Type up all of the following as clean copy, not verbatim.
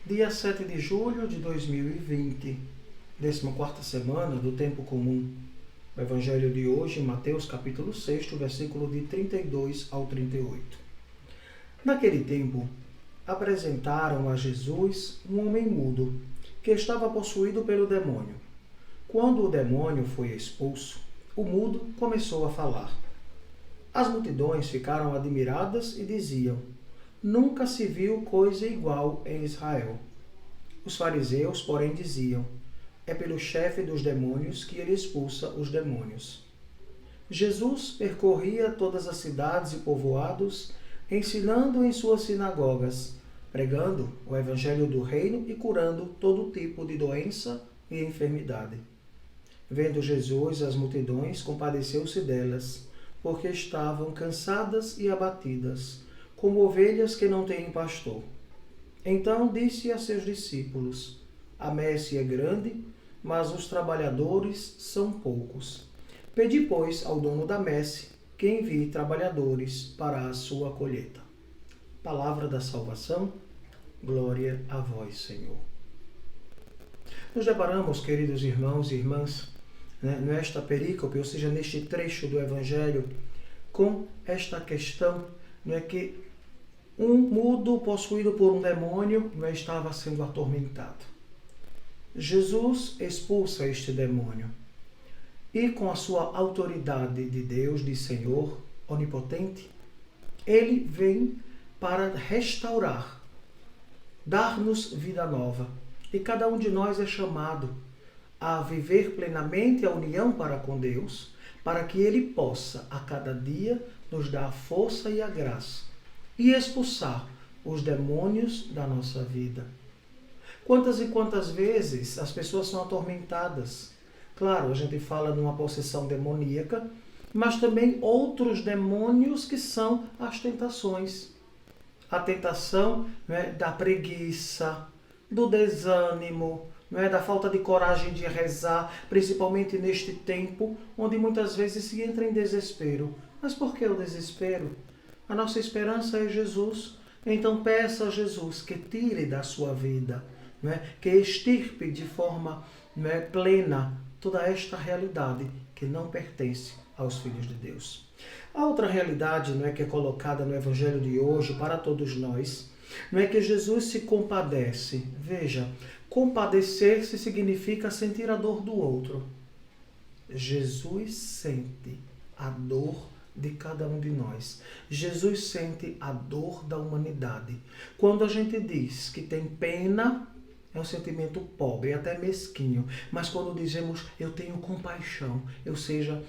Dia 7 de julho de 2020, 14ª semana do Tempo Comum. O Evangelho de hoje, Mateus capítulo 6, versículo de 32 ao 38. Naquele tempo, apresentaram a Jesus um homem mudo, que estava possuído pelo demônio. Quando o demônio foi expulso, o mudo começou a falar. As multidões ficaram admiradas e diziam: nunca se viu coisa igual em Israel. Os fariseus, porém, diziam: é pelo chefe dos demônios que ele expulsa os demônios. Jesus percorria todas as cidades e povoados, ensinando em suas sinagogas, pregando o evangelho do reino e curando todo tipo de doença e enfermidade. Vendo Jesus as multidões, compadeceu-se delas, porque estavam cansadas e abatidas, como ovelhas que não têm pastor. Então disse a seus discípulos: a messe é grande, mas os trabalhadores são poucos. Pedi, pois, ao dono da messe que envie trabalhadores para a sua colheita. Palavra da salvação, glória a vós, Senhor. Nos deparamos, queridos irmãos e irmãs, nesta perícope, ou seja, neste trecho do Evangelho, com esta questão, que um mudo possuído por um demônio estava sendo atormentado. Jesus expulsa este demônio e, com a sua autoridade de Deus, de Senhor onipotente, ele vem para restaurar, dar-nos vida nova. E cada um de nós é chamado a viver plenamente a união para com Deus, para que ele possa, a cada dia, nos dar a força e a graça e expulsar os demônios da nossa vida. Quantas e quantas vezes as pessoas são atormentadas? Claro, a gente fala de uma possessão demoníaca, mas também outros demônios que são as tentações. A tentação da preguiça, do desânimo, da falta de coragem de rezar, principalmente neste tempo, onde muitas vezes se entra em desespero. Mas por que o desespero? A nossa esperança é Jesus. Então peça a Jesus que tire da sua vida, que extirpe de forma plena toda esta realidade que não pertence aos filhos de Deus. A outra realidade que é colocada no Evangelho de hoje para todos nós, que Jesus se compadece. Veja, compadecer-se significa sentir a dor do outro. Jesus sente a dor de cada um de nós. Jesus sente a dor da humanidade. Quando a gente diz que tem pena, é um sentimento pobre, até mesquinho. Mas quando dizemos eu tenho compaixão, ou seja,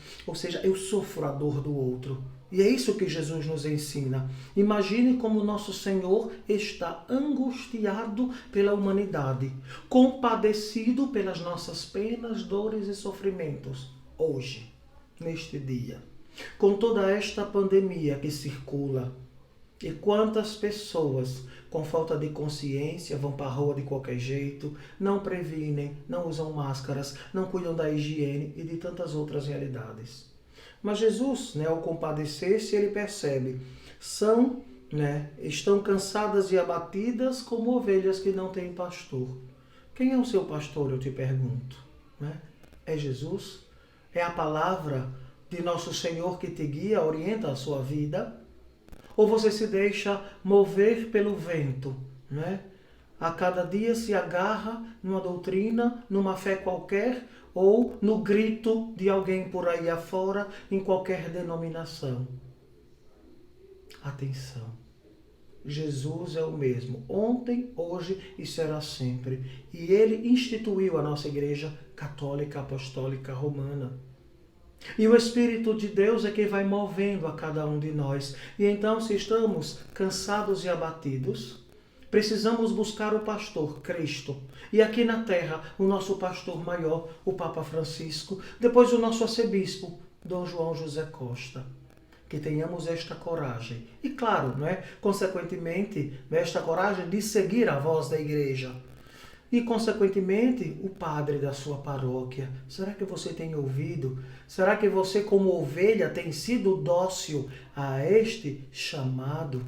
eu sofro a dor do outro. E é isso que Jesus nos ensina. Imagine como nosso Senhor está angustiado pela humanidade, compadecido pelas nossas penas, dores e sofrimentos. Hoje, neste dia, com toda esta pandemia que circula, e quantas pessoas com falta de consciência vão para a rua de qualquer jeito, não previnem, não usam máscaras, não cuidam da higiene e de tantas outras realidades. Mas Jesus, ao compadecer-se, ele percebe, estão cansadas e abatidas como ovelhas que não têm pastor. Quem é o seu pastor, eu te pergunto? É Jesus? É a palavra de nosso Senhor que te guia, orienta a sua vida? Ou você se deixa mover pelo vento, A cada dia se agarra numa doutrina, numa fé qualquer, ou no grito de alguém por aí afora, em qualquer denominação. Atenção! Jesus é o mesmo, ontem, hoje e será sempre. E ele instituiu a nossa Igreja Católica Apostólica Romana. E o Espírito de Deus é quem vai movendo a cada um de nós. E então, se estamos cansados e abatidos, precisamos buscar o pastor, Cristo. E aqui na terra, o nosso pastor maior, o Papa Francisco. Depois o nosso arcebispo, Dom João José Costa. Que tenhamos esta coragem. E claro, consequentemente, esta coragem de seguir a voz da Igreja. E, consequentemente, o padre da sua paróquia. Será que você tem ouvido? Será que você, como ovelha, tem sido dócil a este chamado?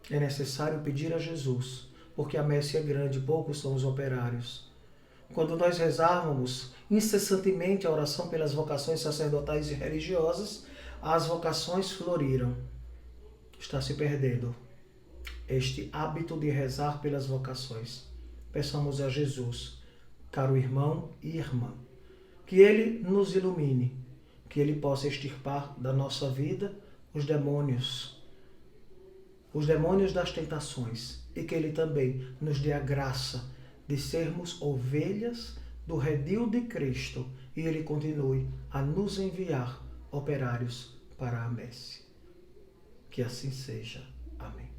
É necessário pedir a Jesus porque a messe é grande, poucos são os operários. Quando nós rezávamos incessantemente a oração pelas vocações sacerdotais e religiosas, as vocações floriram. Está se perdendo este hábito de rezar pelas vocações. Peçamos a Jesus, caro irmão e irmã, que Ele nos ilumine, que Ele possa extirpar da nossa vida os demônios das tentações, e que Ele também nos dê a graça de sermos ovelhas do redil de Cristo, e Ele continue a nos enviar operários para a messe. Que assim seja. Amém.